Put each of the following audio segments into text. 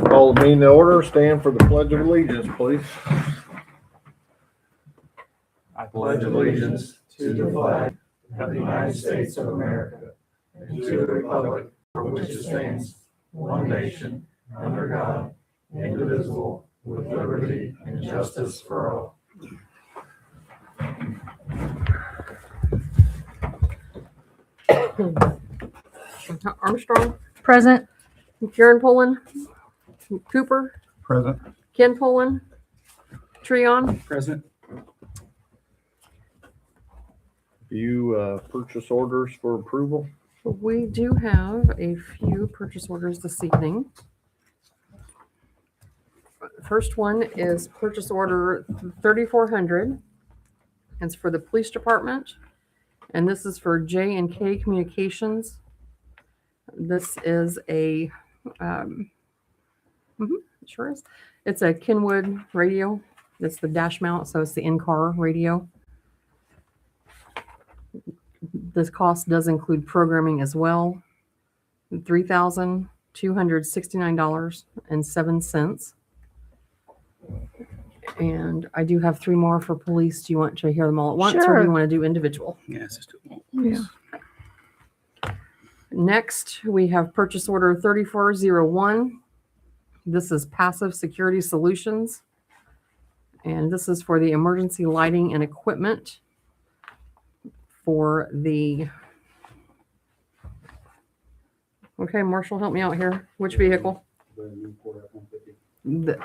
Call the meeting to order. Stand for the Pledge of Allegiance, please. I pledge allegiance to the flag of the United States of America and to the republic for which it stands, one nation, under God, indivisible, with liberty and justice for all. Armstrong, Present. Karen Pullen, Cooper, Present. Ken Pullen, Treon. Present. Few purchase orders for approval. We do have a few purchase orders this evening. First one is purchase order 3,400. It's for the police department, and this is for J&K Communications. This is a, sure is. It's a Kenwood radio. It's the dash mount, so it's the in-car radio. This cost does include programming as well. $3,269.07. And I do have three more for police. Do you want to hear them all at once, or do Sure. you want to do individual? Yes, it's too Yeah. Next, we have purchase order 3401. This is Passive Security Solutions. And this is for the emergency lighting and equipment for the, okay, Marshall, help me out here. Which vehicle?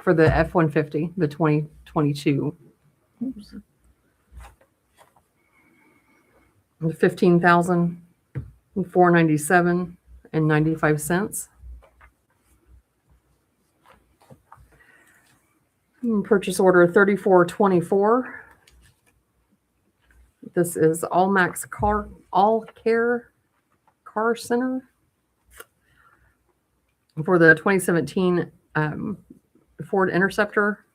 For the F-150, the 2022. The $15,497.95. Purchase order 3424. This is All Care Car Center for the 2017 Ford Interceptor.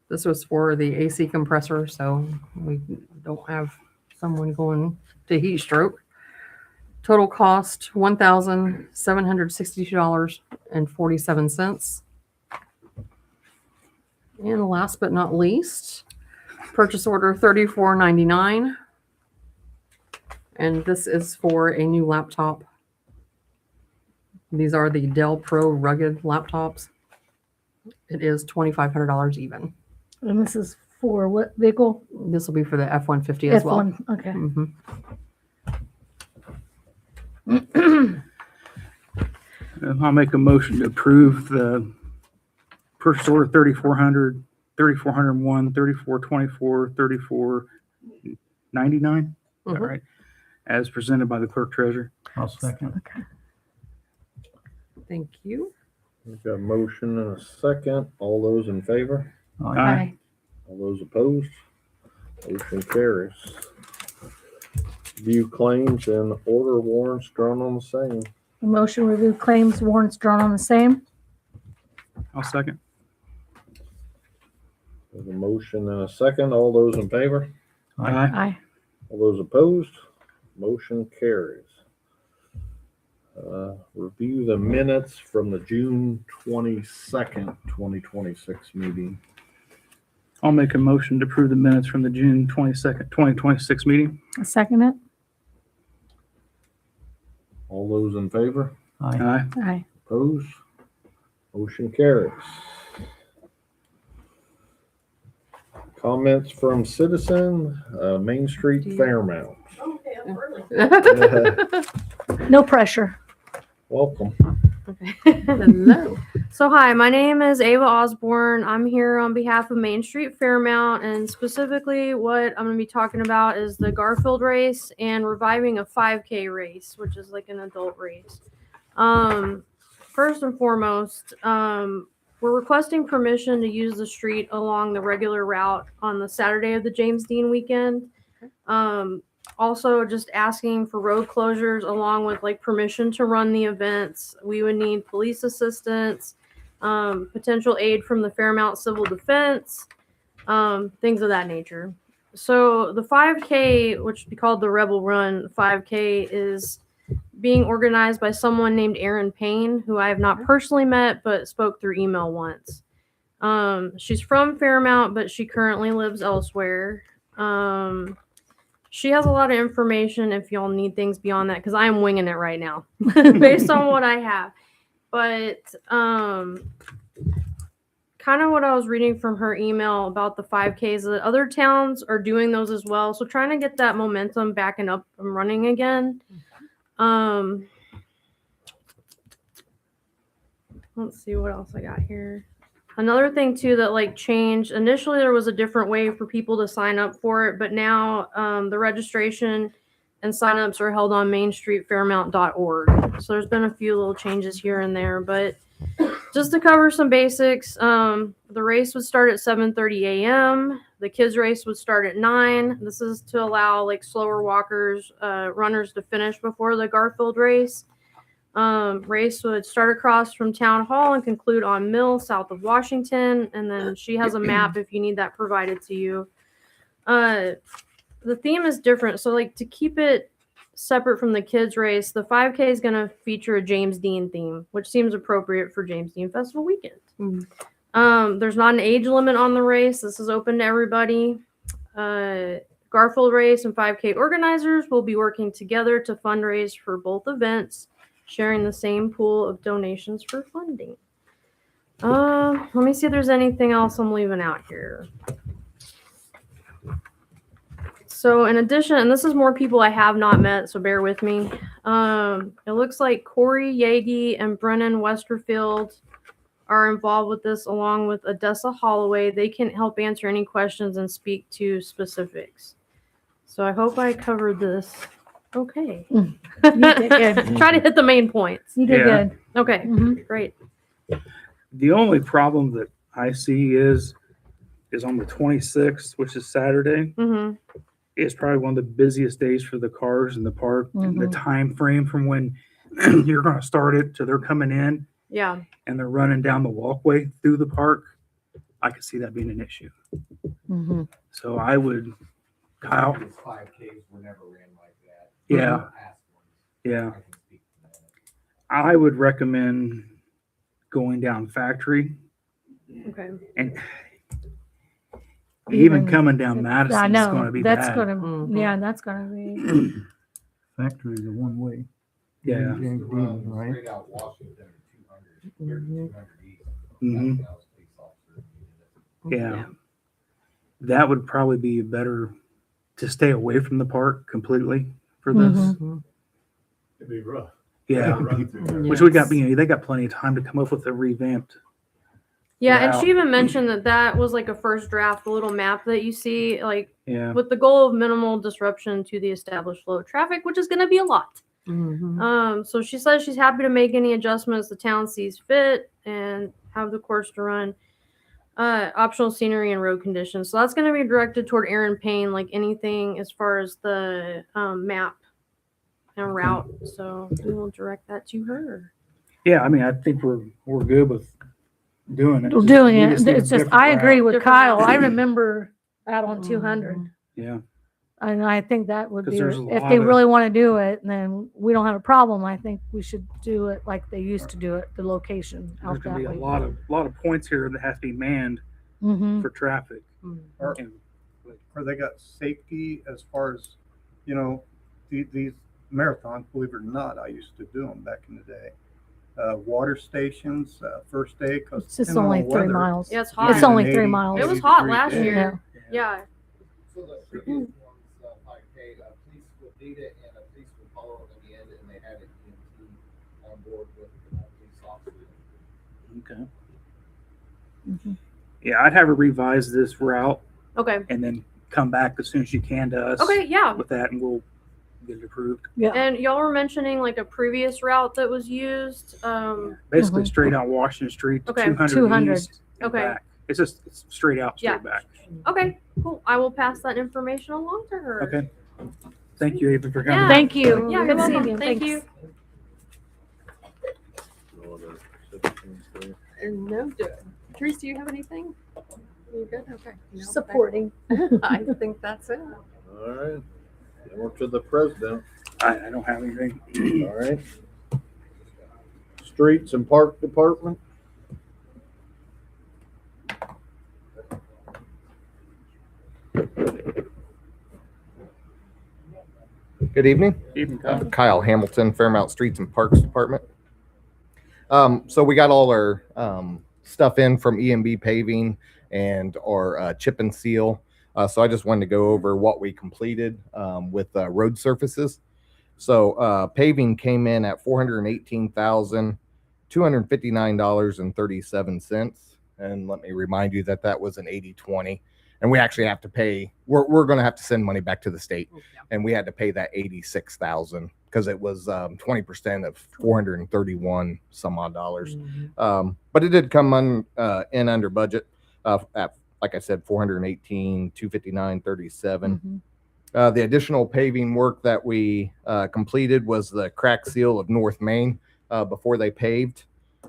This was for the AC compressor, so we don't have someone going to heat stroke. Total cost $1,762.47. And last but not least, purchase order 3499. And this is for a new laptop. These are the Dell Pro rugged laptops. It is $2,500 even. And this is for what vehicle? This will be for the F-150 as well. F1. Okay. Mhm. I'll make a motion to approve the purchase order 3,400, 3,401, 3,424, 3,499. Is that Mhm. right? As presented by the clerk treasurer. I'll second. Okay. Thank you. We've got a motion and a second. All those in favor? Aye. All those opposed? Motion carries. View claims and order warrants drawn on the same. The motion review claims warrants drawn on the same. I'll second. There's a motion and a second. All those in favor? Aye. Aye. All those opposed? Motion carries. Review the minutes from the June 22nd, 2026 meeting. I'll make a motion to approve the minutes from the June 22nd, 2026 meeting. I second it. All those in favor? Aye. Aye. Aye. Opposed? Motion carries. Comments from citizen, Main Street Fairmount. No pressure. Welcome. Hello. So hi, my name is Ava Osborne. I'm here on behalf of Main Street Fairmount, and specifically what I'm going to be talking about is the Garfield race and reviving a 5K race, which is like an adult race. First and foremost, we're requesting permission to use the street along the regular route on the Saturday of the James Dean weekend. Also just asking for road closures along with like permission to run the events. We would need police assistance, potential aid from the Fairmount Civil Defense, things of that nature. So the 5K, which would be called the Rebel Run 5K, is being organized by someone named Erin Payne, who I have not personally met, but spoke through email once. She's from Fairmount, but she currently lives elsewhere. She has a lot of information if y'all need things beyond that, because I am winging it right now based on what I have. But kind of what I was reading from her email about the 5Ks, the other towns are doing those as well. So trying to get that momentum back and up and running again. Let's see what else I got here. Another thing too that like changed, initially there was a different way for people to sign up for it, but now the registration and signups are held on mainstreetfairmount.org. So there's been a few little changes here and there, but just to cover some basics, the race would start at 7:30 a.m. The kids race would start at 9. This is to allow like slower walkers, runners to finish before the Garfield race. Race would start across from Town Hall and conclude on Mill, south of Washington. And then she has a map if you need that provided to you. The theme is different. So like to keep it separate from the kids race, the 5K is going to feature a James Dean theme, which seems appropriate for James Dean Festival weekend. There's not an age limit on the race. This is open to everybody. Garfield race and 5K organizers will be working together to fundraise for both events, sharing the same pool of donations for funding. Let me see if there's anything else I'm leaving out here. So in addition, and this is more people I have not met, so bear with me. It looks like Corey Yagi and Brennan Westerfield are involved with this, along with Odessa Holloway. They can help answer any questions and speak to specifics. So I hope I covered this okay. You did good. Try to hit the main points. You did Yeah. good. Okay, Mhm. great. The only problem that I see is on the 26th, which is Saturday. Mm-hmm. It's probably one of the busiest days for the cars in the park. And the Mhm. time frame from when you're going to start it to they're coming in Yeah. and they're running down the walkway through the park, I could see that being an issue. Mhm. So I would, Kyle, 5Ks were never ran like that. Yeah. The past ones, yeah, I can speak to that. I would recommend going down Factory Okay. and even Even- coming down I Madison is going know, to be that's bad. gonna, Mhm. yeah, that's gonna be, Factory is a one-way. Yeah. James Dean, right? Straight out Washington to 200, 200 east. Mhm. That was police officer who needed it. Yeah. That would probably be better to stay away from the park completely for this. Mhm. It'd be rough. Yeah. Run through there. Which we got, they got plenty of time to come up with a revamped. Yeah, and Wow. she even mentioned that was like a first draft, the little map that you see, like Yeah. with the goal of minimal disruption to the established flow of traffic, which is going to be a lot. Mhm. So she says she's happy to make any adjustments the town sees fit and have the course to run. Optional scenery and road conditions. So that's going to be directed toward Erin Payne, like anything as far as the map and route. So we will direct that to her. Yeah. I mean, I think we're good with doing it. We're doing We it. just need a It's just, different I agree route. with Different Kyle. route. I remember out on 200. Yeah. And I think that would 'Cause be, there's a if lot they of- really want to do it, then we don't have a problem. I think we should do it like they used to do it, the location There's out going that to be a way. lot of points here that have to be manned Mhm. for traffic. Are, And are they got safety as far as, these marathons, believe it or not, I used to do them back in the day. Water stations, first aid. 'Cause It's just depending on only the 3 weather, miles. Yeah, it's it hot. could It's be an only 3 80 miles. It was 80 hot degree last day. year. Yeah. Yeah. So the previous ones, 5K, police would lead it and a police would follow it at the end, and they had an EMT on board with police officers. okay. Mhm. Yeah, I'd have her revise this route Okay. and then come back as soon as you can to us Okay. Yeah. with that, and we'll get it approved. Yeah. And y'all were mentioning like a previous route that was used. Basically, Mhm. straight out Washington Street to Okay. 200 East and Okay. back. It's straight out, straight Yeah. back. Okay. Cool. I will pass that information along to her. Okay. Thank you, Ava, for coming. Yeah. Thank you. Yeah, Good you're seeing welcome. you. Thank Thanks. you. No other citizens there. And no, Teresa, do you have anything? You good? Okay. No, Supporting. I think that's it. All right. Then we're to the president. I don't have anything. All right. Streets and Park Department. Good evening. Even Kyle. Kyle Hamilton, Fairmount Streets and Parks Department. So we got all our stuff in from EMB Paving and our chip and seal. So I just wanted to go over what we completed with road surfaces. So paving came in at $418,259.37. And let me remind you that that was an 80/20. And we actually have to pay, we're going to have to send money back to the state. And we had to pay that 86,000 because it was 20% of 431 some odd dollars. But it did come in under budget at, like I said, 418,259.37. The additional paving work that we completed was the crack seal of North Main before they paved.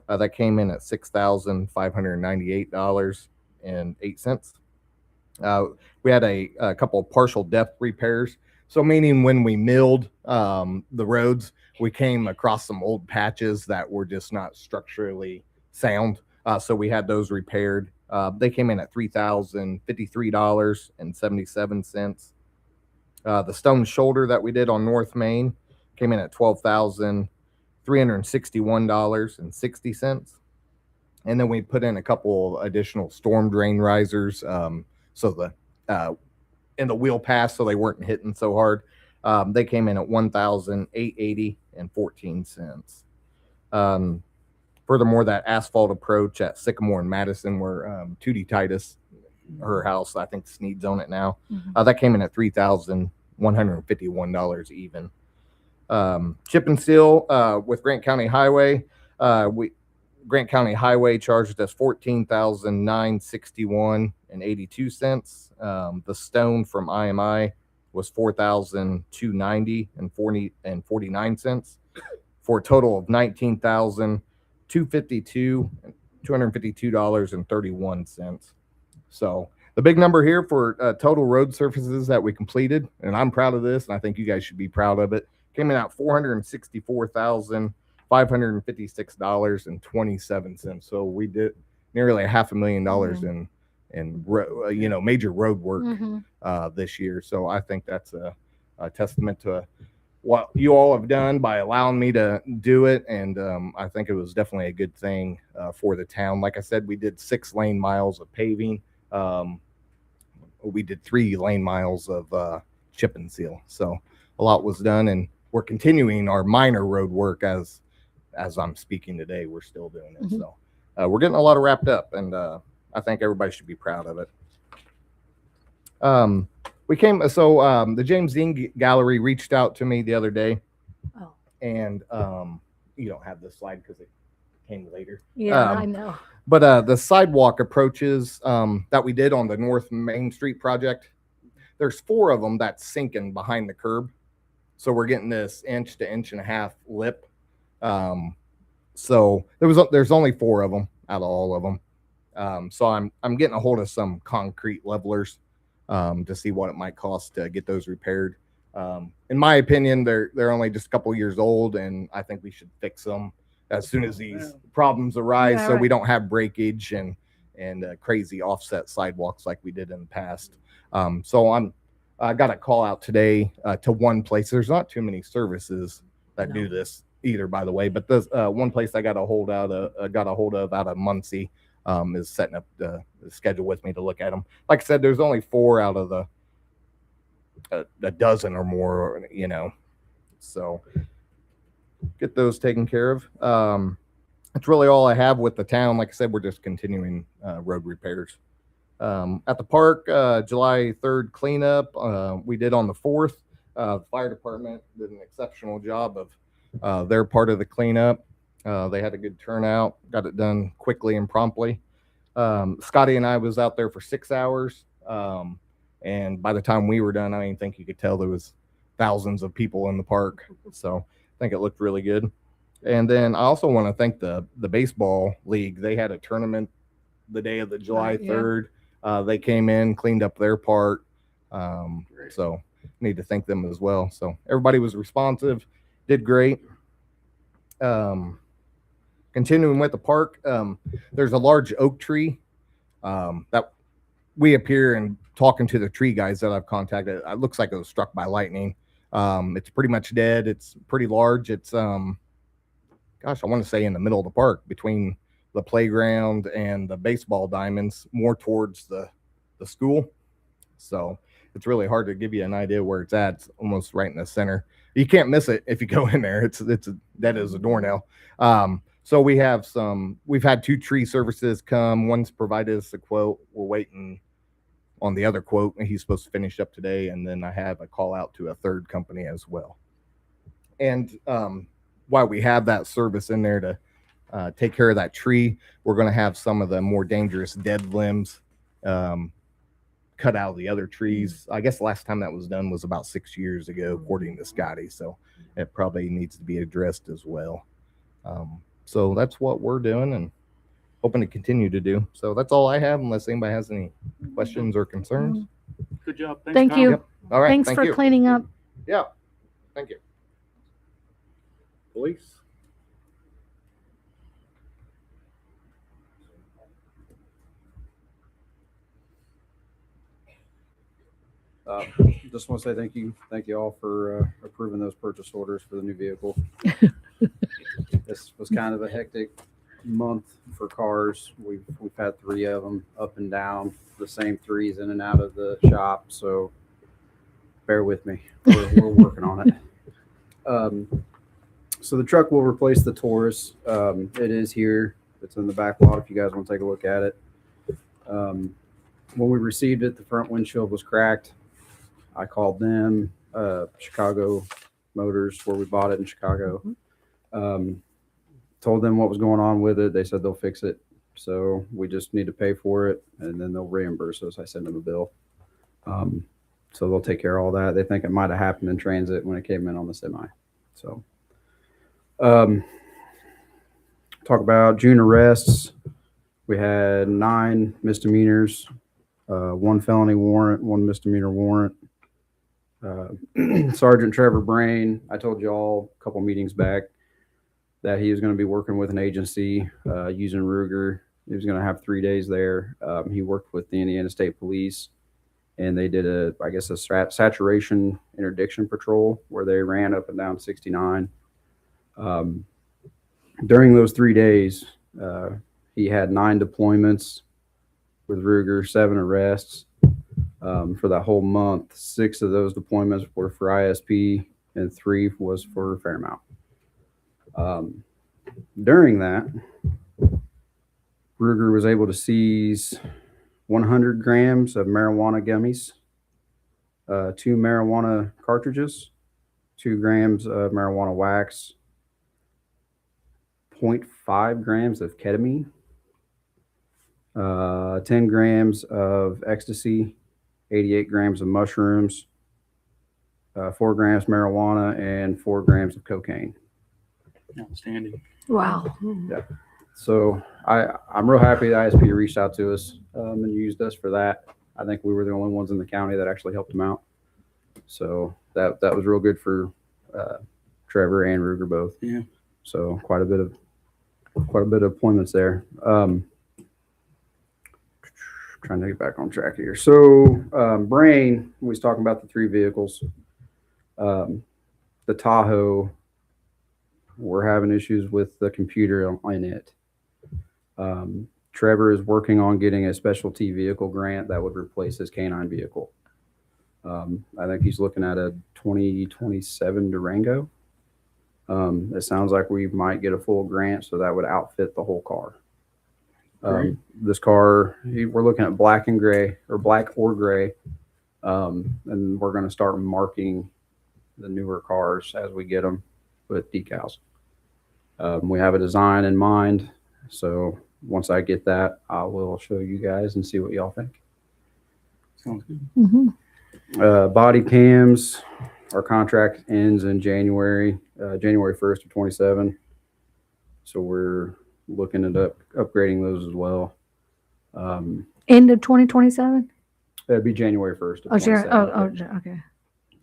That came in at $6,598.08. We had a couple of partial depth repairs. So meaning when we milled the roads, we came across some old patches that were just not structurally sound. So we had those repaired. They came in at $3,053.77. The stone shoulder that we did on North Main came in at $12,361.60. And then we put in a couple additional storm drain risers. So the in the wheel pass, so they weren't hitting so hard. They came in at $1,880.14. Furthermore, that asphalt approach at Sycamore and Madison, where Tootie Titus, her house, I think Sneed's on it now. That came in at $3,151 even. Chip and seal with Grant County Highway. Grant County Highway charged us $14,961.82. The stone from IMI was $4,290.49 for a total of $19,252.31. So the big number here for total road surfaces that we completed, and I'm proud of this, and I think you guys should be proud of it, came in at $464,556.27. So we did nearly $500,000 in major road work this year. So I think that's a testament to what you all have done by allowing me to do it. And I think it was definitely a good thing for the town. Like I said, we did 6 lane miles of paving. We did 3 lane miles of chip and seal. So a lot was done, and we're continuing our minor road work as I'm speaking today. We're still doing it. So we're getting a lot of wrapped up, and I think everybody should be proud of it. The James Dean Gallery reached out to me the other day. Oh. And you don't have this slide because it came later. Yeah, I know. But the sidewalk approaches that we did on the North Main Street project, there's 4 of them that's sinking behind the curb. So we're getting this 1 to 1.5 inch lip. So there's only 4 of them out of all of them. So I'm getting a hold of some concrete levelers to see what it might cost to get those repaired. In my opinion, they're only just a couple years old, and I think we should fix them as soon as these problems arise, so we don't have breakage and crazy offset sidewalks like we did in the past. So I got a call out today to one place. There's not too many services that do this either, by the way, but there's one place I got a hold of out of Muncie is setting up the schedule with me to look at them. Like I said, there's only 4 out of a dozen or more, so get those taken care of. That's really all I have with the town. Like I said, we're just continuing road repairs. At the park, July 3rd cleanup, we did on the 4th. The fire department did an exceptional job of their part of the cleanup. They had a good turnout, got it done quickly and promptly. Scotty and I was out there for 6 hours. And by the time we were done, I didn't think you could tell there was thousands of people in the park. So I think it looked really good. And then I also want to thank the baseball league. They had a tournament the day of the July 3rd. They came in, cleaned up their part. So need to thank them as well. So everybody was responsive, did great. Continuing with the park, there's a large oak tree that we appear and talking to the tree guys that I've contacted. It looks like it was struck by lightning. It's pretty much dead. It's pretty large. It's gosh, I want to say in the middle of the park between the playground and the baseball diamonds, more towards the school. So it's really hard to give you an idea where it's at. It's almost right in the center. You can't miss it if you go in there. It's dead as a doornail. So we've had 2 tree services come. One's provided us a quote. We're waiting on the other quote, and he's supposed to finish up today. And then I have a call out to a third company as well. And while we have that service in there to take care of that tree, we're going to have some of the more dangerous dead limbs cut out of the other trees. I guess the last time that was done was about 6 years ago, according to Scotty. So it probably needs to be addressed as well. So that's what we're doing and hoping to continue to do. So that's all I have, unless anybody has any questions or concerns. Good job. Thank you. Yep. All right. Thanks thank for you. cleaning up. Yeah. Thank you. Police? Just want to say thank you all for approving those purchase orders for the new vehicle. This was kind of a hectic month for cars. We've had 3 of them up and down, the same 3s in and out of the shop. So bear with me. We're working on it. So the truck will replace the Taurus. It is here. It's in the back lot if you guys want to take a look at it. When we received it, the front windshield was cracked. I called them, Chicago Motors, where we bought it in Chicago. Told them what was going on with it. They said they'll fix it. So we just need to pay for it, and then they'll reimburse us. I send them a bill. So they'll take care of all that. They think it might have happened in transit when it came in on the semi. So talk about June arrests. We had 9 misdemeanors, 1 felony warrant, 1 misdemeanor warrant. Sergeant Trevor Brain, I told you all a couple meetings back that he was going to be working with an agency using Ruger. He was going to have 3 days there. He worked with the Indiana State Police, and they did a saturation interdiction patrol where they ran up and down 69. During those 3 days, he had 9 deployments with Ruger, 7 arrests. For that whole month, 6 of those deployments were for ISP and 3 was for Fairmount. During that, Ruger was able to seize 100 grams of marijuana gummies, 2 marijuana cartridges, 2 grams of marijuana wax, 0.5 grams of ketamine, 10 grams of ecstasy, 88 grams of mushrooms, 4 grams marijuana, and 4 grams of cocaine. Outstanding. Wow. Yeah. So I'm real happy that ISP reached out to us and used us for that. I think we were the only ones in the county that actually helped them out. So that was real good for Trevor and Ruger both. Yeah. So quite a bit of appointments there. Trying to get back on track here. So Brain was talking about the 3 vehicles. The Tahoe, we're having issues with the computer in it. Trevor is working on getting a specialty vehicle grant that would replace his canine vehicle. I think he's looking at a 2027 Durango. It sounds like we might get a full grant, so that would outfit the whole car. This car, we're looking at black and gray, or black or gray, and we're going to start marking the newer cars as we get them with decals. We have a design in mind, so once I get that, I will show you guys and see what y'all think. Sounds good. Mm-hmm. Body cams, our contract ends in January 1st of 27. So we're looking at upgrading those as well. End of 2027? That'd be January 1st of Oh, sure. 27. Okay.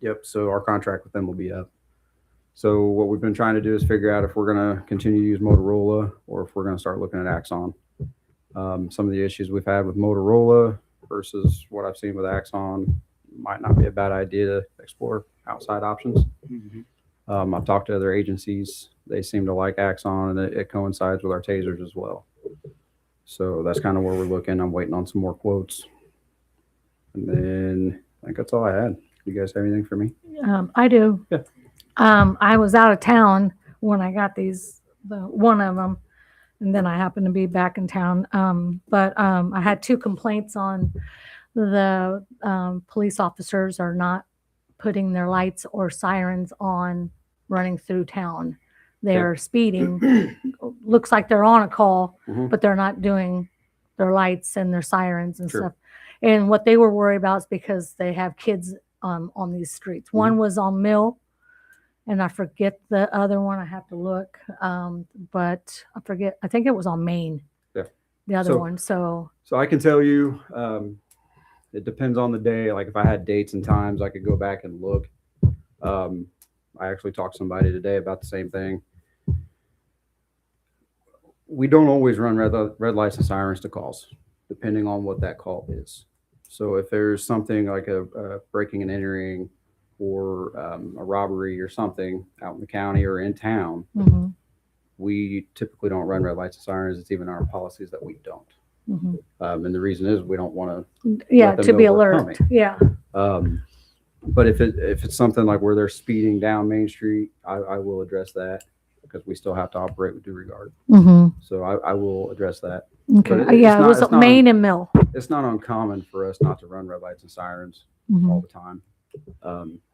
Yep. So our contract with them will be up. So what we've been trying to do is figure out if we're going to continue to use Motorola or if we're going to start looking at Axon. Some of the issues we've had with Motorola versus what I've seen with Axon might not be a bad idea to explore outside options. I've talked to other agencies. They seem to like Axon, and it coincides with our tasers as well. So that's kind of where we're looking. I'm waiting on some more quotes. And then I think that's all I had. You guys have anything for me? I do. Yeah. I was out of town when I got one of them, and then I happened to be back in town. But I had 2 complaints on the police officers are not putting their lights or sirens on running through town. They're speeding. Looks like they're on a call, but they're not doing their lights and their sirens and stuff. And what they were worried about is because they have kids on these streets. One was on Mill, and I forget the other one. I have to look, but I forget. I think it was on Main. Yeah. The other one. So I can tell you, it depends on the day. Like if I had dates and times, I could go back and look. I actually talked to somebody today about the same thing. We don't always run red lights and sirens to calls, depending on what that call is. So if there's something like a breaking and entering or a robbery or something out in the county or in town, we typically don't run red lights and sirens. It's even our policies that we don't. And the reason is we don't want to to be alert. Yeah. But if it's something like where they're speeding down Main Street, I will address that because we still have to operate with due regard. So I will address that. Okay. It was Main and Mill. It's not uncommon for us not to run red lights and sirens all the time.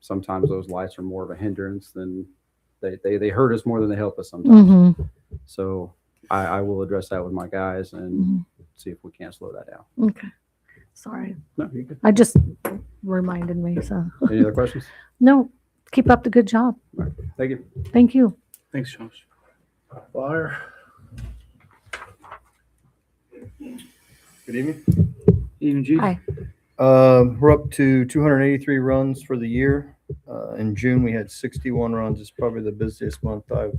Sometimes those lights are more of a hindrance than they hurt us more than they help us sometimes. So I will address that with my guys and see if we can't slow that down. Okay. Sorry. No, you're good. I just reminded me. So Any other questions? no, keep up the good job. All right. Thank you. Thank you. Thanks, Josh. Fire. Good evening. Evening, G. Hi. We're up to 283 runs for the year. In June, we had 61 runs. It's probably the busiest month I've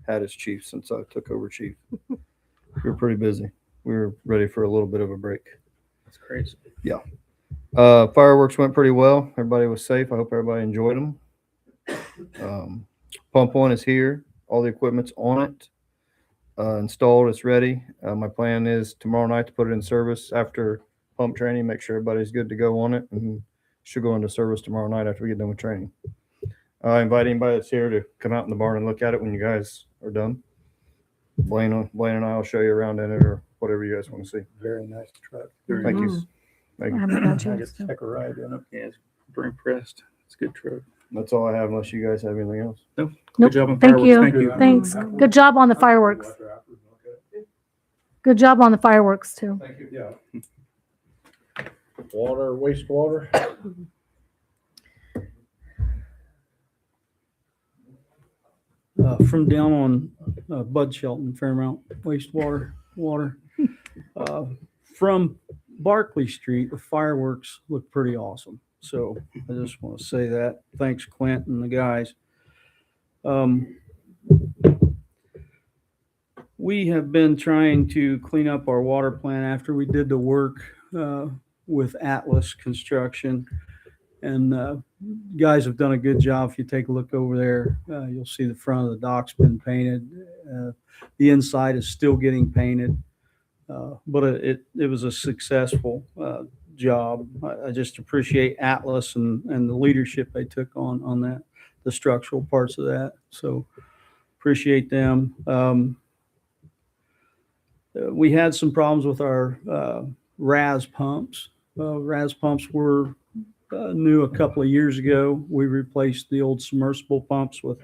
had as chief since I took over chief. We were pretty busy. We were ready for a little bit of a break. That's crazy. Yeah. Fireworks went pretty well. Everybody was safe. I hope everybody enjoyed them. Pump one is here. All the equipment's on it. Installed. It's ready. My plan is tomorrow night to put it in service after pump training, make sure everybody's good to go on it, and should go into service tomorrow night after we get done with training. I invite anybody that's here to come out in the barn and look at it when you guys are done. Blaine and I will show you around in it or whatever you guys want to see. Very nice truck. Thank you. Thank I you. haven't got a I chance just to. take a ride in it. Yeah, it's very impressed. It's a good truck. That's all I have unless you guys have anything else. Nope. Good job on Thank fireworks. you. Thank you. Thanks. Good job on the fireworks. Good job on the fireworks too. Thank you. Yeah. Water, wastewater. From down on Bud Shelton, Fairmount wastewater water. From Barkley Street, the fireworks look pretty awesome. So I just want to say that. Thanks, Clint and the guys. We have been trying to clean up our water plant after we did the work with Atlas Construction. And guys have done a good job. If you take a look over there, you'll see the front of the dock's been painted. The inside is still getting painted. But it was a successful job. I just appreciate Atlas and the leadership they took on that, the structural parts of that. So appreciate them. We had some problems with our RAS pumps. RAS pumps were new a couple of years ago. We replaced the old submersible pumps with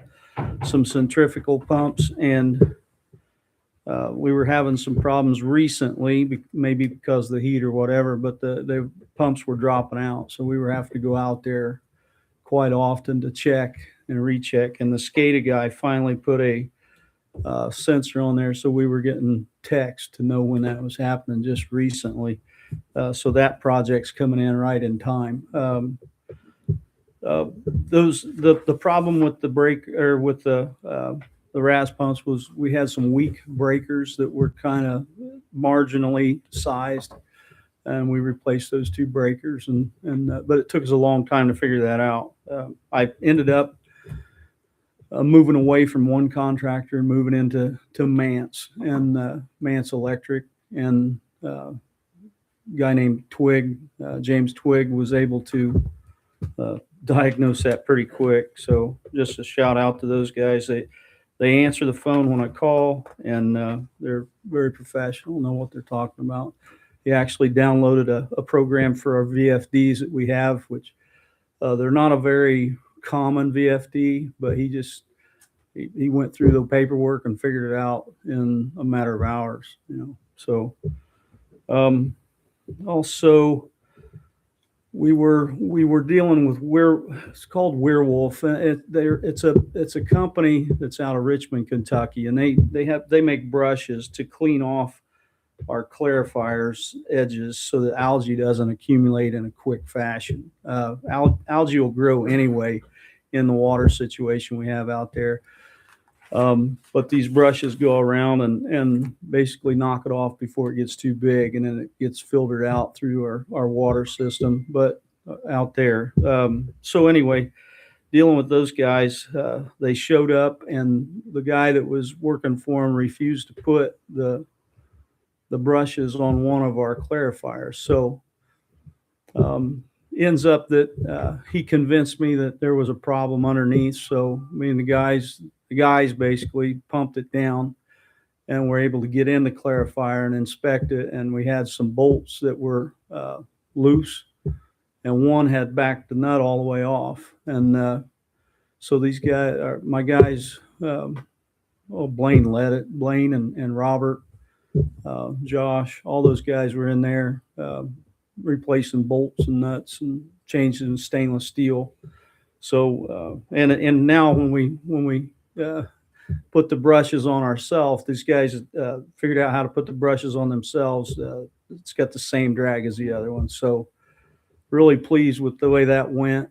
some centrifugal pumps, and we were having some problems recently, maybe because of the heat or whatever, but the pumps were dropping out. So we were having to go out there quite often to check and recheck. And the SCADA guy finally put a sensor on there, so we were getting text to know when that was happening just recently. So that project's coming in right in time. The problem with the brake or with the RAS pumps was we had some weak breakers that were kind of marginally sized, and we replaced those two breakers. But it took us a long time to figure that out. I ended up moving away from one contractor and moving into Mance and Mance Electric, and a guy named Twig, James Twig, was able to diagnose that pretty quick. So just a shout out to those guys. They answer the phone when I call, and they're very professional, know what they're talking about. He actually downloaded a program for our VFDs that we have, which they're not a very common VFD, but he went through the paperwork and figured it out in a matter of hours, So also we were dealing with it's called Werewolf. It's a company that's out of Richmond, Kentucky, and they make brushes to clean off our clarifiers edges so that algae doesn't accumulate in a quick fashion. Algae will grow anyway in the water situation we have out there. But these brushes go around and basically knock it off before it gets too big, and then it gets filtered out through our water system, but out there. So anyway, dealing with those guys, they showed up, and the guy that was working for them refused to put the brushes on one of our clarifiers. So ends up that he convinced me that there was a problem underneath. So me and the guys basically pumped it down and were able to get in the clarifier and inspect it. And we had some bolts that were loose, and one had backed the nut all the way off. And so these guys, my guys, Blaine led it. Blaine and Robert, Josh, all those guys were in there replacing bolts and nuts and changing stainless steel. So and now when we put the brushes on ourselves, these guys figured out how to put the brushes on themselves. It's got the same drag as the other one. So really pleased with the way that went.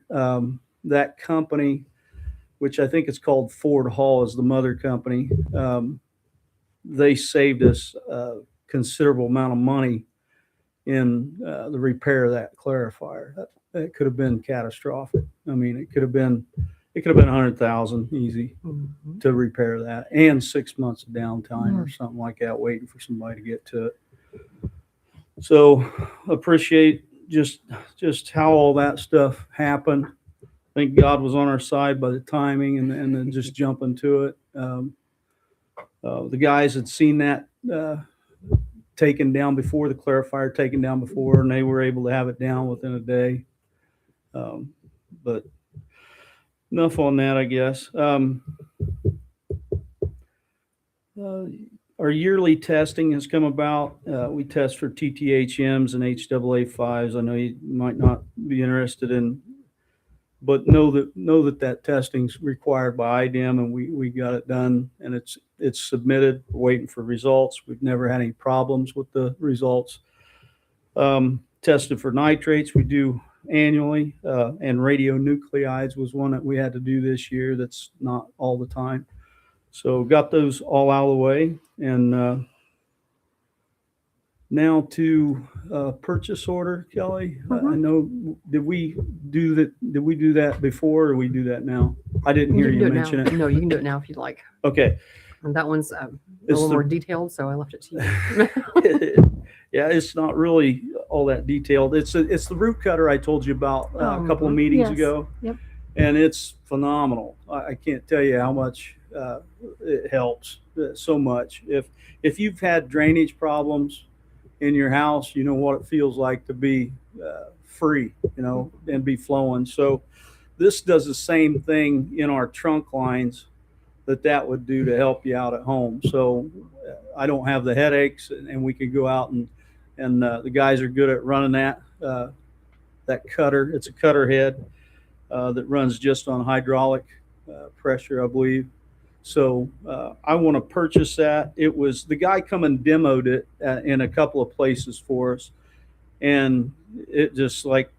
That company, which I think it's called Ford Hall, is the mother company. They saved us a considerable amount of money in the repair of that clarifier. That could have been catastrophic. I mean, it could have been $100,000 easy to repair that, and 6 months of downtime or something like that, waiting for somebody to get to it. So appreciate just how all that stuff happened. Thank God was on our side by the timing and then just jumping to it. The guys had seen that taken down before, the clarifier taken down before, and they were able to have it down within a day. But enough on that, I guess. Our yearly testing has come about. We test for TTHMs and HAA5s. I know you might not be interested in, but know that testing's required by IDEM, and we got it done, and it's submitted. We're waiting for results. We've never had any problems with the results. Tested for nitrates, we do annually, and radionuclides was one that we had to do this year. That's not all the time. So got those all out of the way, and now to purchase order, Kelly. I know, did we do that before, or we do that now? I didn't hear you mention it. No, you can do it now if you'd like. Okay. And that one's a little more detailed, so I left it to you. Yeah, it's not really all that detailed. It's the root cutter I told you about a couple of meetings ago. Yep. And it's phenomenal. I can't tell you how much it helps, so much. If you've had drainage problems in your house, you know what it feels like to be free, and be flowing. So this does the same thing in our trunk lines that would do to help you out at home. So I don't have the headaches, and we can go out and the guys are good at running that cutter. It's a cutter head that runs just on hydraulic pressure, I believe. So I want to purchase that. It was the guy come and demoed it in a couple of places for us, and it just like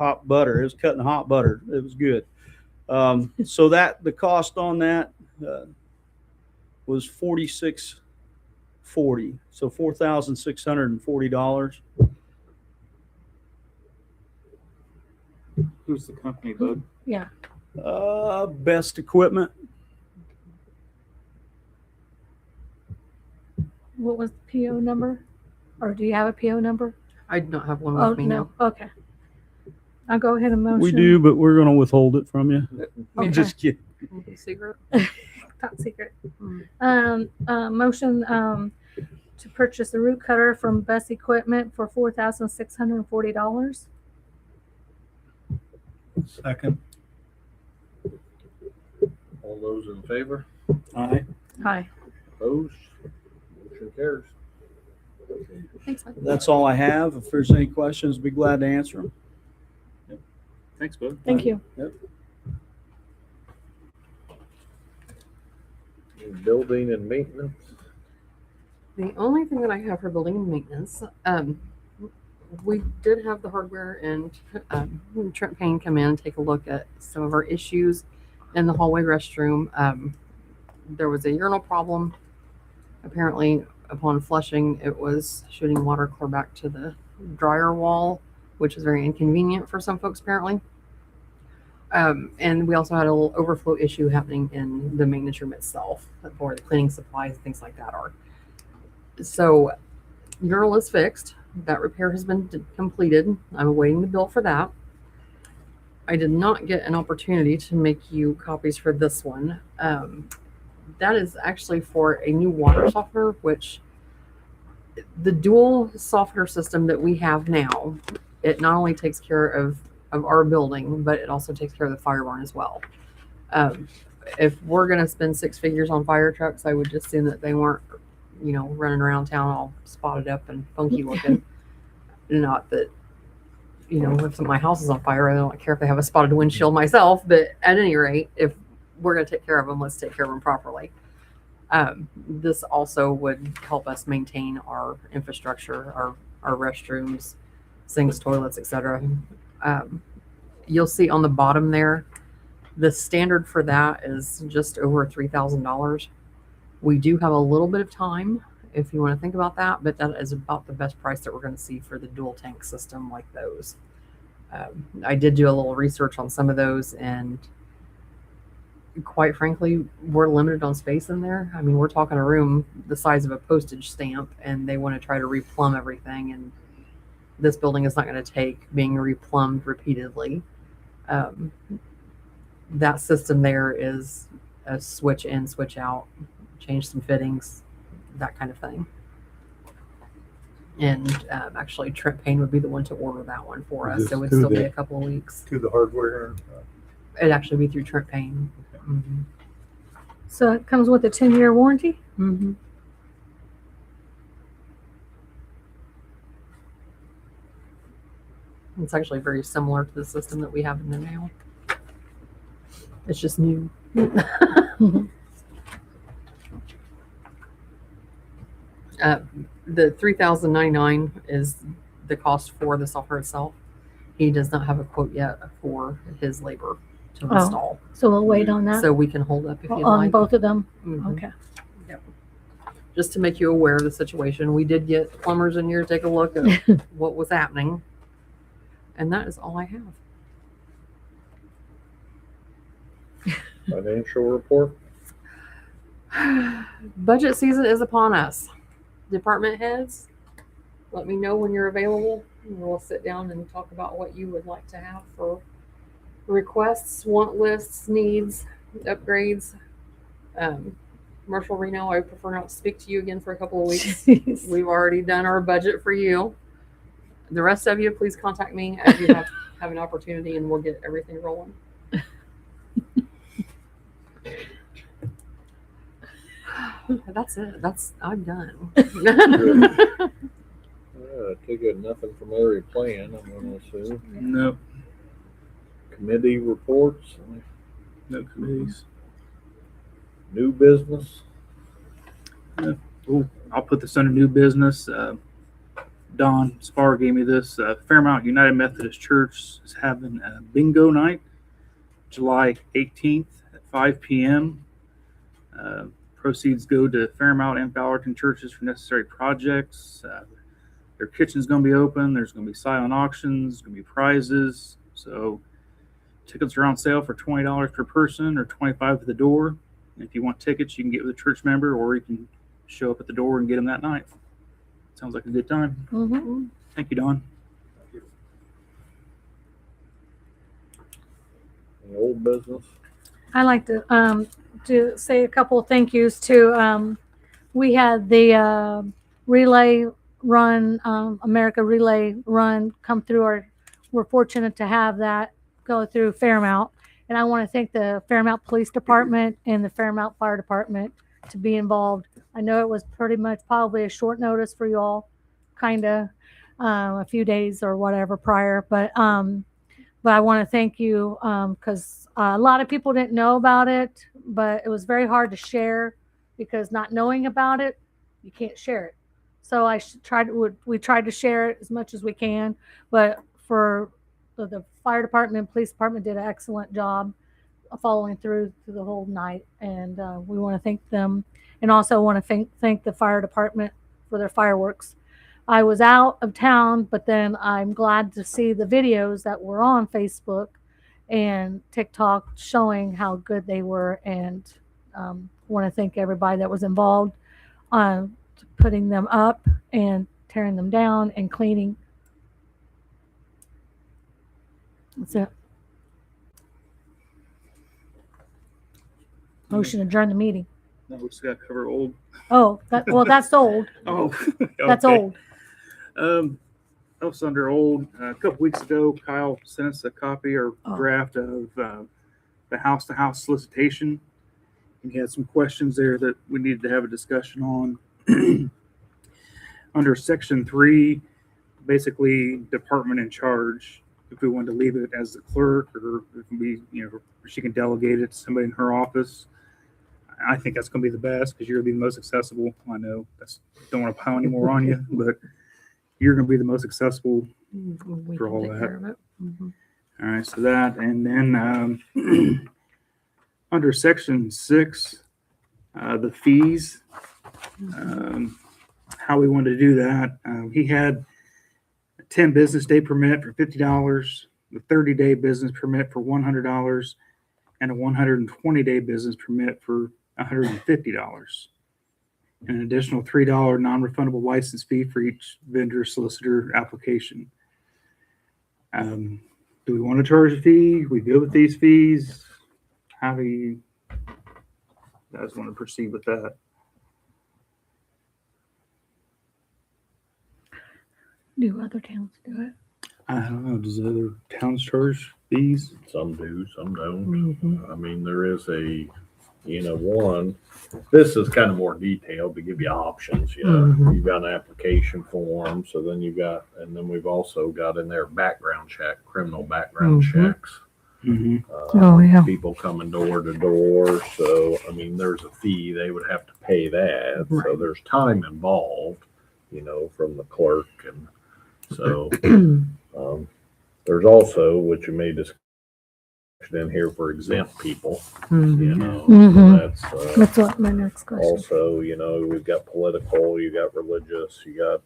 hot butter. It was cutting hot butter. It was good. So the cost on that was $46.40. So $4,640. Who's the company, Bud? Yeah. Best equipment. What was the PO number? Or do you have a PO number? I do not have one Oh, with me now. no. Okay. I'll go ahead and motion. We do, but we're going to withhold it from you. I'm Okay. just kidding. Secret. Top secret. Mm. Motion to purchase the root cutter from Best Equipment for $4,640. Second. All those in favor? Aye. Hi. Opposed? Motion carries. Thanks, Mike. That's all I have. If there's any questions, be glad to answer them. Thanks, Bud. Thank you. Building and maintenance. The only thing that I have for building and maintenance, we did have the hardware and Trent Payne come in and take a look at some of our issues in the hallway restroom. There was a urinal problem. Apparently, upon flushing, it was shooting water clear back to the dryer wall, which is very inconvenient for some folks apparently. And we also had a little overflow issue happening in the maintenance room itself, where the cleaning supplies and things like that are. So, urinal is fixed. That repair has been completed. I'm awaiting the bill for that. I did not get an opportunity to make you copies for this one. That is actually for a new water softener, which the dual softener system that we have now, it not only takes care of our building, but it also takes care of the fire barn as well. If we're going to spend 6 figures on fire trucks, I would just assume that they weren't, running around town all spotted up and funky looking. Not that, if my house is on fire, I don't care if they have a spotted windshield myself, but at any rate, if we're going to take care of them, let's take care of them properly. This also would help us maintain our infrastructure, our restrooms, sinks, toilets, etc. You'll see on the bottom there, the standard for that is just over $3,000. We do have a little bit of time if you want to think about that, but that is about the best price that we're going to see for the dual tank system like those. I did do a little research on some of those, and quite frankly, we're limited on space in there. I mean, we're talking a room the size of a postage stamp, and they want to try to replumb everything, and this building is not going to take being replumbed repeatedly. That system there is a switch in, switch out, change some fittings, that kind of thing. And actually, Trent Payne would be the one to order that one for us, so it'd still be a couple of weeks. To the hardware. It'd actually be through Trent Payne. Mm-hmm. So it comes with a 10-year warranty? Mm-hmm. It's actually very similar to the system that we have in there now. It's just new. The $3,099 is the cost for the software itself. He does not have a quote yet for his labor to install. So we'll wait on that? So we can hold up if you'd on like. both of them? Mhm. Okay. Yep. Just to make you aware of the situation, we did get plumbers in here to take a look at what was happening. And that is all I have. Financial report. Budget season is upon us. Department heads, let me know when you're available, and we'll sit down and talk about what you would like to have for requests, want lists, needs, upgrades. Commercial Reno, I prefer not to speak to you again for a couple of weeks. Jeez. We've already done our budget for you. The rest of you, please contact me as you have an opportunity, and we'll get everything rolling. That's it. I'm done. Take it nothing from every plan, I'm gonna assume. No, Committee reports, no committees. new business. I'll put this under new business. Don Spar gave me this. Fairmount United Methodist Church is having a bingo night, July 18th at 5 p.m. Proceeds go to Fairmount and Ballerton churches for necessary projects. Their kitchen's going to be open. There's going to be silent auctions. Going to be prizes. So tickets are on sale for $20 per person or $25 at the door. If you want tickets, you can get with a church member, or you can show up at the door and get them that night. Sounds like a good time. Mm-hmm. Thank you, Don. Any old business? I like to say a couple of thank yous to, we had the relay run, America Relay Run come through we're fortunate to have that go through Fairmount. And I want to thank the Fairmount Police Department and the Fairmount Fire Department to be involved. I know it was pretty much probably a short notice for you all, kind of a few days or whatever prior, but I want to thank you because a lot of people didn't know about it, but it was very hard to share because not knowing about it, you can't share it. So we tried to share it as much as we can, but for the fire department, police department did an excellent job following through the whole night, and we want to thank them, and also want to thank the fire department for their fireworks. I was out of town, but then I'm glad to see the videos that were on Facebook and TikTok showing how good they were, and want to thank everybody that was involved on putting them up and tearing them down and cleaning. That's it. Motion to adjourn the meeting. No, we just got to cover old. Oh, that's old. Oh, That's okay. old. That was under old. A couple weeks ago, Kyle sent us a copy or draft of the house-to-house solicitation. And he had some questions there that we needed to have a discussion on. Under Section 3, basically department in charge. If we wanted to leave it as the clerk, or it can be, she can delegate it to somebody in her office. I think that's going to be the best because you're going to be the most accessible. I know don't want to pile any more on you, but you're going to be the most accessible for all that. Mm-hmm. All right, so that, and then under Section 6, the fees, how we wanted to do that. He had a 10 business day permit for $50, a 30-day business permit for $100, and a 120-day business permit for $150, and an additional $3 non-refundable license fee for each vendor solicitor application. Do we want to charge a fee? We good with these fees? How do you guys want to proceed with that? Do other towns do it? I don't know. Does other towns charge fees? Some do, some don't. Mm-hmm. I mean, there is one, this is kind of more detailed to give you options. Mhm. You've got an application form, so then and then we've also got in there background check, criminal background Mhm. checks. Mm-hmm. Oh, yeah. People coming door to door. So, I mean, there's a fee. They would have to pay that. So Right. there's time involved, from the clerk. And so there's also, which you may discuss in here for exempt people, Mhm. that's That's what my next question. also, we've got political, you got religious, you got,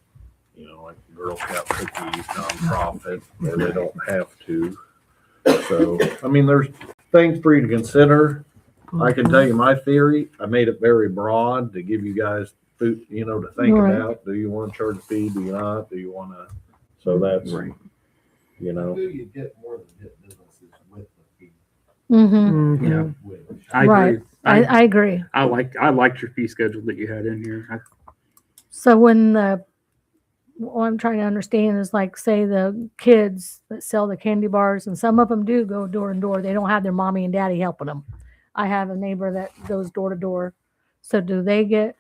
like Girl Scout cookies, nonprofit, where they don't have to. So, I mean, there's things for you to consider. I can tell you my theory. I made it very broad to give you guys food, to think Right. about. Do you want to charge a fee? Do you not? Do you want to? So that's, I feel you get more than hit businesses with the fee. Mm-hmm. Yeah, Which I Right. agree. I agree. I liked your fee schedule that you had in here. So what I'm trying to understand is like, say the kids that sell the candy bars, and some of them do go door to door. They don't have their mommy and daddy helping them. I have a neighbor that goes door to door. So do they get,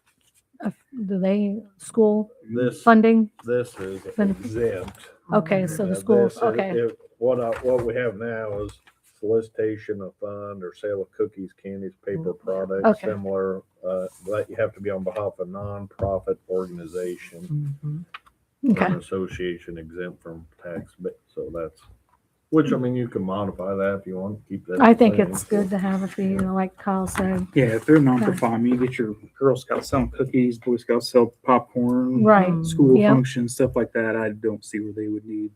school this. funding? This is Benefit. exempt. Okay, so the Yeah, schools, this is- okay. What we have now is solicitation of fund or sale of cookies, candies, paper products, Okay. similar. But you have to be on behalf of a nonprofit organization. Mhm. Okay. an association exempt from tax, but, so that's, which, I mean, you can modify that if you want, keep that. I the think same. it's good to have a fee, like Kyle said. Yeah, if they're non-profit, I mean, you get your Girl Scouts selling cookies, Boy Scouts sell popcorn, Right. school Yep. functions, stuff like that. I don't see where they would need.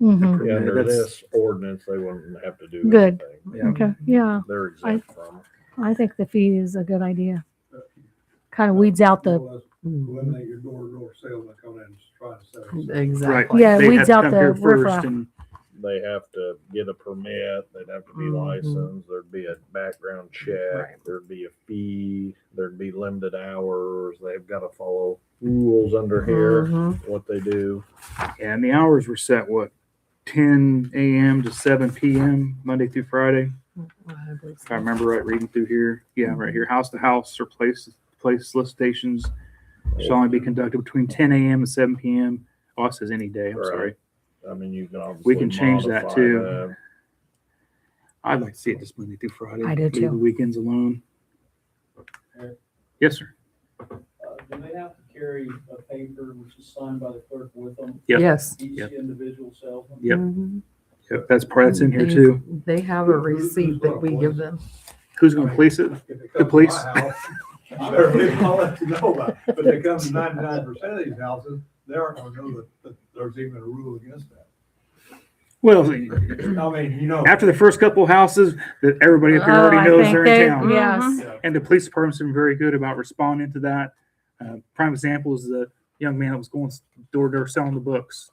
Mhm. Yeah, under That's- this ordinance, they wouldn't have to do Good. anything. Yeah. Okay. Yeah. They're exempt from it. I think the fee is a good idea. Kind of weeds out the, Eliminate your door-to-door salesman coming in and trying to sell. Exactly. Yeah, They'd weeds have to out come the here first riffraff. and- They have to get a permit, they'd have to be Mhm. licensed, there'd be a background check, Right. there'd be a fee, there'd be limited hours, they've gotta follow rules under here, Mhm. what they do. And the hours were set, what, 10 a.m. to 7 p.m., Monday through Friday? I believe If I so. remember right, reading through here. Yeah, right here, house to house or place solicitations shall only be conducted between 10 a.m. and 7 p.m. Oh, it says any day, I'm Right. sorry. I mean, you can obviously. We can change that modify too. that. I'd like to see it just Monday through Friday. I do Leave too. the weekends alone. Yes, sir. Do they have to carry a paper which is signed by the clerk with them? Yep. Yes. Each Yep. individual salesman? Yep. Mhm. Yep, that's in here They- too. They have a receipt that we give them. Who's going to police it? If they The come to police? my house, I better leave, I'll let you know about it. But they come to 99% of these houses, they aren't gonna know that there's even a rule against that. Well, I mean, you know. after the first couple of houses, that everybody up here Oh, already I knows think they're they- in town. Yes. Yeah. And the police department's been very good about responding to that. Prime example is the young man that was going door to door selling the books.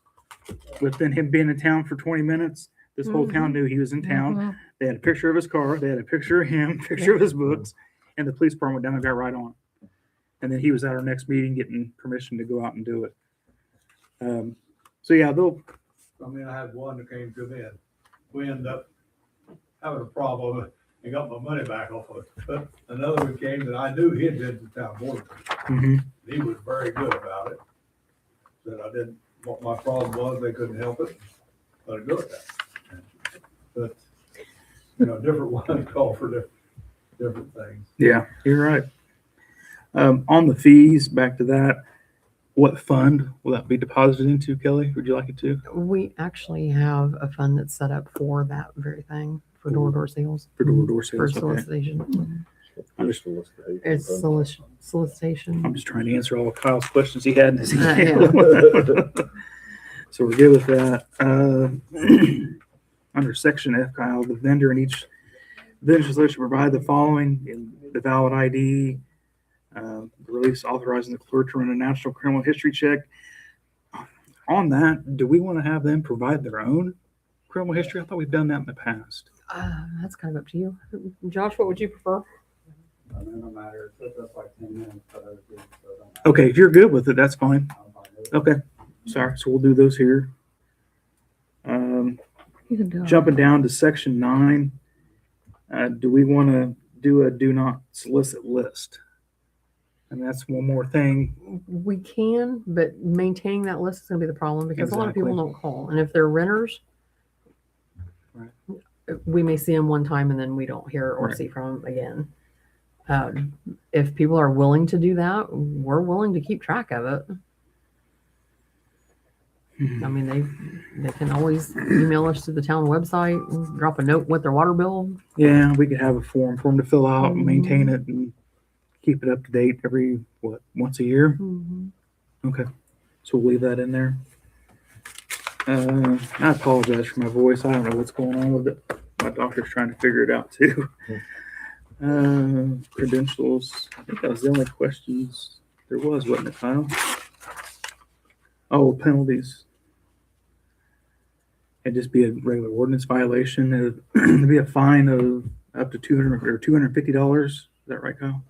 Within him being in town for 20 minutes, this whole town knew he was in town. Mhm. They had a picture of his car, they had a picture of him, picture of his books, and the police department went down and got right on it. And then he was at our next meeting getting permission to go out and do it. So yeah, they'll, I mean, I had one that came to me and we ended up having a problem and got my money back off of it. But another one came that I knew he had been to town board. He was very good about it. Said I didn't, what my problem was, they couldn't help it. Let it go at that. But, you know, different ones call for different things. yeah, you're right. On the fees, back to that, what fund will that be deposited into, Kelly? Would you like it to? We actually have a fund that's set up for that very thing, for door-to-door sales. For door-to-door For sales, okay. solicitation. Just solicitation. It's solicitation. I'm just trying to answer all Kyle's questions he had in his Yeah. email. So we're good with that. Under section F, Kyle, the vendor in each vendor should provide the following: in the valid ID, the release authorizing the clerk to run a national criminal history check. On that, do we want to have them provide their own criminal history? I thought we've done that in the past. That's kind of up to you. Josh, what would you prefer? I mean, no matter, that's like 10 minutes, but other things, so it don't matter. Okay, if you're good with it, that's fine. I'm fine with it. Okay, sorry. So we'll do those here. You can do it. Jumping down to section 9, do we want to do a do not solicit list? And that's one more thing. We can, but maintaining that list is gonna be the problem because a lot of people Exactly. don't call. And if they're renters, Right. we may see them one time and then we don't hear or Right. see from them again. If people are willing to do that, we're willing to keep track of it. I mean, they can always email us to the town website, drop a note with their water bill. Yeah, we could have a form for them to fill out and Mhm. maintain it and keep it up to date every, once a year? Okay, so we'll leave that in there. I apologize for my voice. I don't know what's going on with it. My doctor's trying to figure it out too. Credentials. I think that was the only questions there was, wasn't it, Kyle? Oh, penalties. It'd just be a regular ordinance violation. It'd be a fine of up to $200 or $250. Is that right, Kyle?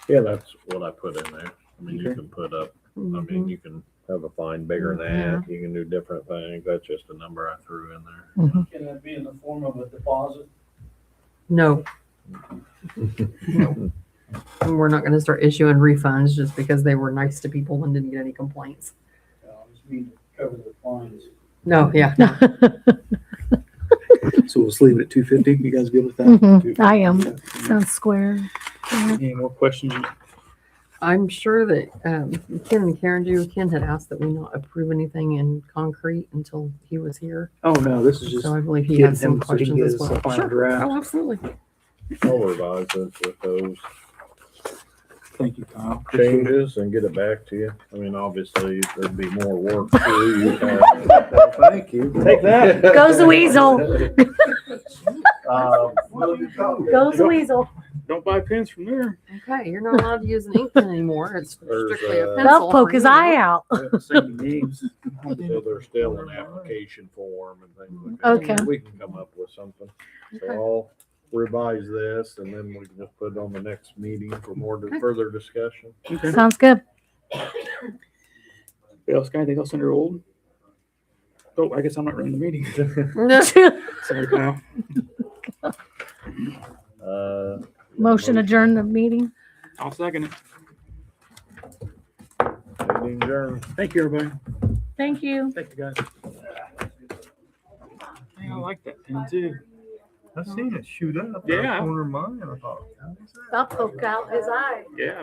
Yeah, that's what I put in there. I mean, you Okay. can put up, I mean, you can have a fine bigger than that. You can do different things. That's just a number I threw in there. Can that be in the form of a deposit? No. No. And we're not gonna start issuing refunds just because they were nice to people and didn't get any complaints. I just mean to cover the fines. No, yeah, no. So we'll just leave it at 250. You guys good with that? Mhm. I am. Sounds square. Any more questions? I'm sure that Ken and Karen do. Ken had asked that we not approve anything in concrete until he was here. Oh, no, this is just So I believe he getting has some him so he can questions get as us well. a final Sure. draft. Oh, absolutely. I'll revise it with those Thank you, Kyle. Appreciate it. changes and get it back to you. I mean, obviously, there'd be more work too. You'd have- Thank you. Take that. Goes the weasel. Goes the Don't- weasel. Don't buy pens from there. Okay, you're not allowed to use an ink pen anymore. It's There's, strictly a uh, pencil. They'll poke for his you. eye out. Same names. So there's still an application form and things like that. Okay. We can come up with something. So Okay. I'll revise this and then we can just put it on the next meeting for more Okay. further discussion. Okay. Sounds good. Anybody else got anything else under old? Oh, I guess I'm not running the meeting. Sorry, Kyle. Motion adjourn the meeting. I'll second it. Meeting adjourned. Thank you, everybody. Thank you. Thank you, guys. Man, I like that pen too. I seen it shoot up. Yeah. Corner of mine. I thought. They'll poke out his eye. Yeah.